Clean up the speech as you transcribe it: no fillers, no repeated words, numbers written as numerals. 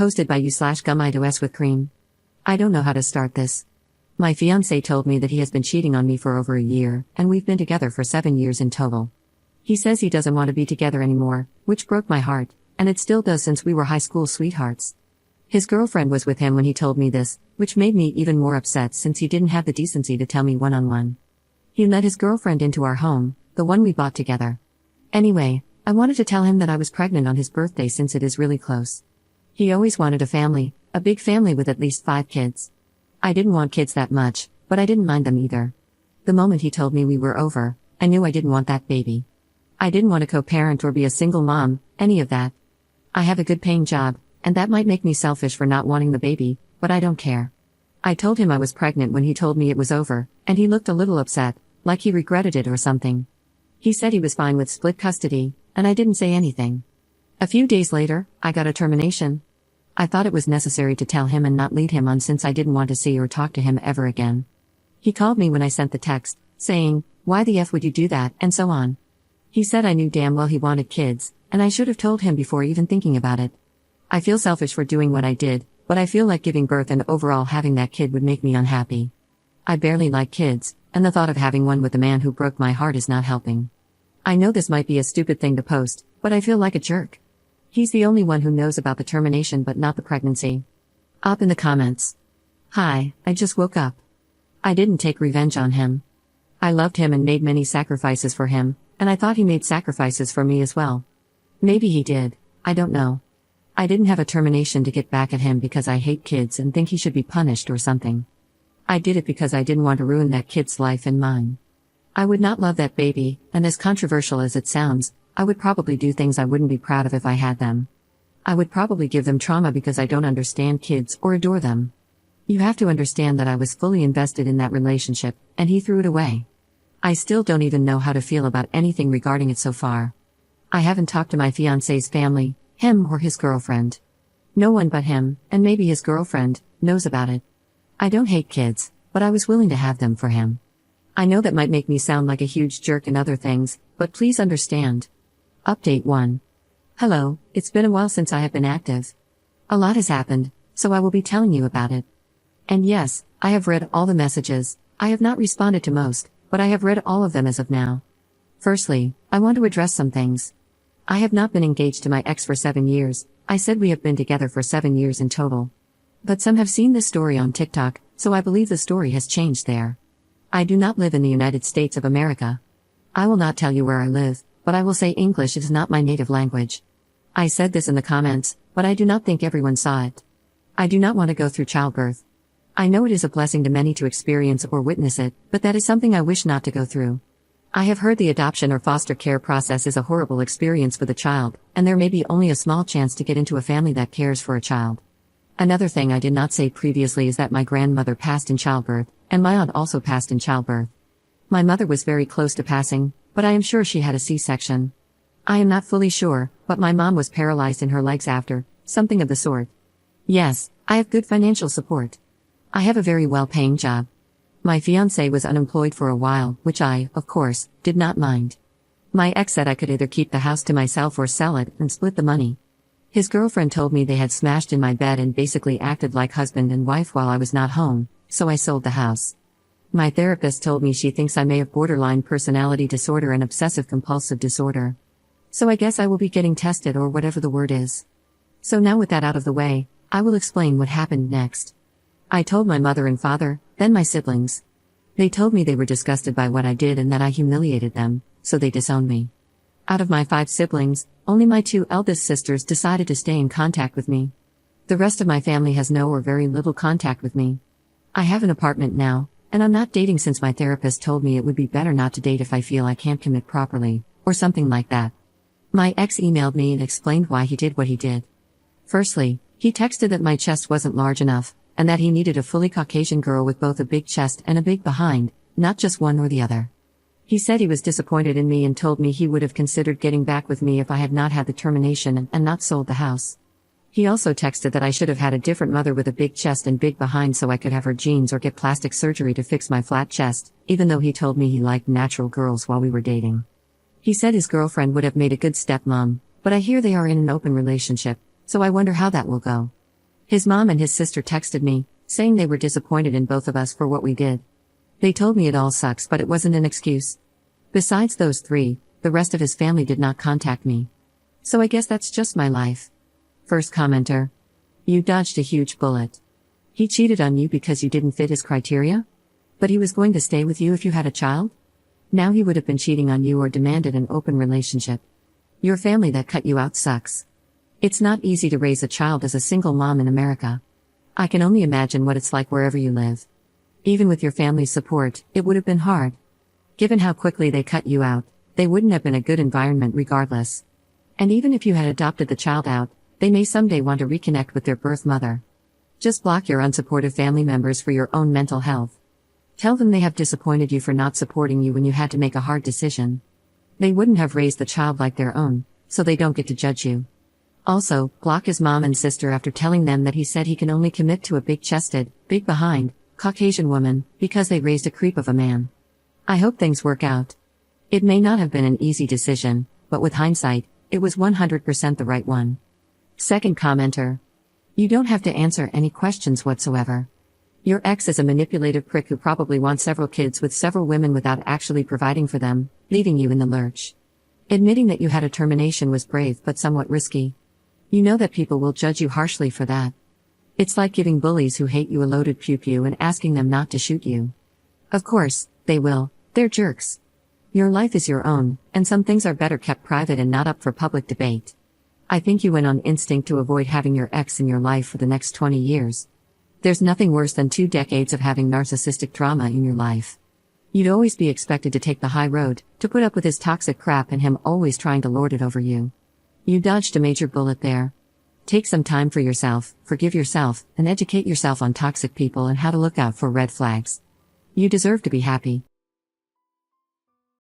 Hosted by you/gumidos with cream. I don't know how to start this. My fiancé told me that he has been cheating on me for over a year, and we've been together for 7 years in total. He says he doesn't want to be together anymore, which broke my heart, and it still does since we were high school sweethearts. His girlfriend was with him when he told me this, which made me even more upset since he didn't have the decency to tell me one-on-one. He let his girlfriend into our home, the one we bought together. Anyway, I wanted to tell him that I was pregnant on his birthday since it is really close. He always wanted a family, a big family with at least 5 kids. I didn't want kids that much, but I didn't mind them either. The moment he told me we were over, I knew I didn't want that baby. I didn't want to co-parent or be a single mom, any of that. I have a good paying job, and that might make me selfish for not wanting the baby, but I don't care. I told him I was pregnant when he told me it was over, and he looked a little upset, like he regretted it or something. He said he was fine with split custody, and I didn't say anything. A few days later, I got a termination. I thought it was necessary to tell him and not lead him on since I didn't want to see or talk to him ever again. He called me when I sent the text, saying, "Why the F would you do that?" and so on. He said I knew damn well he wanted kids, and I should have told him before even thinking about it. I feel selfish for doing what I did, but I feel like giving birth and overall having that kid would make me unhappy. I barely like kids, and the thought of having one with the man who broke my heart is not helping. I know this might be a stupid thing to post, but I feel like a jerk. He's the only one who knows about the termination but not the pregnancy. Up in the comments. Hi, I just woke up. I didn't take revenge on him. I loved him and made many sacrifices for him, and I thought he made sacrifices for me as well. Maybe he did, I don't know. I didn't have a termination to get back at him because I hate kids and think he should be punished or something. I did it because I didn't want to ruin that kid's life and mine. I would not love that baby, and as controversial as it sounds, I would probably do things I wouldn't be proud of if I had them. I would probably give them trauma because I don't understand kids or adore them. You have to understand that I was fully invested in that relationship, and he threw it away. I still don't even know how to feel about anything regarding it so far. I haven't talked to my fiancé's family, him or his girlfriend. No one but him, and maybe his girlfriend, knows about it. I don't hate kids, but I was willing to have them for him. I know that might make me sound like a huge jerk and other things, but please understand. Update 1. Hello, it's been a while since I have been active. A lot has happened, so I will be telling you about it. And yes, I have read all the messages. I have not responded to most, but I have read all of them as of now. Firstly, I want to address some things. I have not been engaged to my ex for 7 years. I said we have been together for 7 years in total. But some have seen this story on TikTok, so I believe the story has changed there. I do not live in the United States of America. I will not tell you where I live, but I will say English is not my native language. I said this in the comments, but I do not think everyone saw it. I do not want to go through childbirth. I know it is a blessing to many to experience or witness it, but that is something I wish not to go through. I have heard the adoption or foster care process is a horrible experience for the child, and there may be only a small chance to get into a family that cares for a child. Another thing I did not say previously is that my grandmother passed in childbirth, and my aunt also passed in childbirth. My mother was very close to passing, but I am sure she had a C-section. I am not fully sure, but my mom was paralyzed in her legs after, something of the sort. Yes, I have good financial support. I have a very well-paying job. My fiancé was unemployed for a while, which I, of course, did not mind. My ex said I could either keep the house to myself or sell it and split the money. His girlfriend told me they had smashed in my bed and basically acted like husband and wife while I was not home, so I sold the house. My therapist told me she thinks I may have borderline personality disorder and obsessive-compulsive disorder. So I guess I will be getting tested or whatever the word is. So now with that out of the way, I will explain what happened next. I told my mother and father, then my siblings. They told me they were disgusted by what I did and that I humiliated them, so they disowned me. Out of my 5 siblings, only my 2 eldest sisters decided to stay in contact with me. The rest of my family has no or very little contact with me. I have an apartment now, and I'm not dating since my therapist told me it would be better not to date if I feel I can't commit properly, or something like that. My ex emailed me and explained why he did what he did. Firstly, he texted that my chest wasn't large enough, and that he needed a fully Caucasian girl with both a big chest and a big behind, not just one or the other. He said he was disappointed in me and told me he would have considered getting back with me if I had not had the termination and not sold the house. He also texted that I should have had a different mother with a big chest and big behind so I could have her genes or get plastic surgery to fix my flat chest, even though he told me he liked natural girls while we were dating. He said his girlfriend would have made a good stepmom, but I hear they are in an open relationship, so I wonder how that will go. His mom and his sister texted me, saying they were disappointed in both of us for what we did. They told me it all sucks, but it wasn't an excuse. Besides those three, the rest of his family did not contact me. So I guess that's just my life. First commenter. You dodged a huge bullet. He cheated on you because you didn't fit his criteria? But he was going to stay with you if you had a child? Now he would have been cheating on you or demanded an open relationship. Your family that cut you out sucks. It's not easy to raise a child as a single mom in America. I can only imagine what it's like wherever you live. Even with your family's support, it would have been hard. Given how quickly they cut you out, they wouldn't have been a good environment regardless. And even if you had adopted the child out, they may someday want to reconnect with their birth mother. Just block your unsupportive family members for your own mental health. Tell them they have disappointed you for not supporting you when you had to make a hard decision. They wouldn't have raised the child like their own, so they don't get to judge you. Also, block his mom and sister after telling them that he said he can only commit to a big-chested, big-behind, Caucasian woman, because they raised a creep of a man. I hope things work out. It may not have been an easy decision, but with hindsight, it was 100% the right one. Second commenter. You don't have to answer any questions whatsoever. Your ex is a manipulative prick who probably wants several kids with several women without actually providing for them, leaving you in the lurch. Admitting that you had a termination was brave but somewhat risky. You know that people will judge you harshly for that. It's like giving bullies who hate you a loaded pew-pew and asking them not to shoot you. Of course, they will. They're jerks. Your life is your own, and some things are better kept private and not up for public debate. I think you went on instinct to avoid having your ex in your life for the next 20 years. There's nothing worse than 2 decades of having narcissistic drama in your life. You'd always be expected to take the high road, to put up with his toxic crap and him always trying to lord it over you. You dodged a major bullet there. Take some time for yourself, forgive yourself, and educate yourself on toxic people and how to look out for red flags. You deserve to be happy.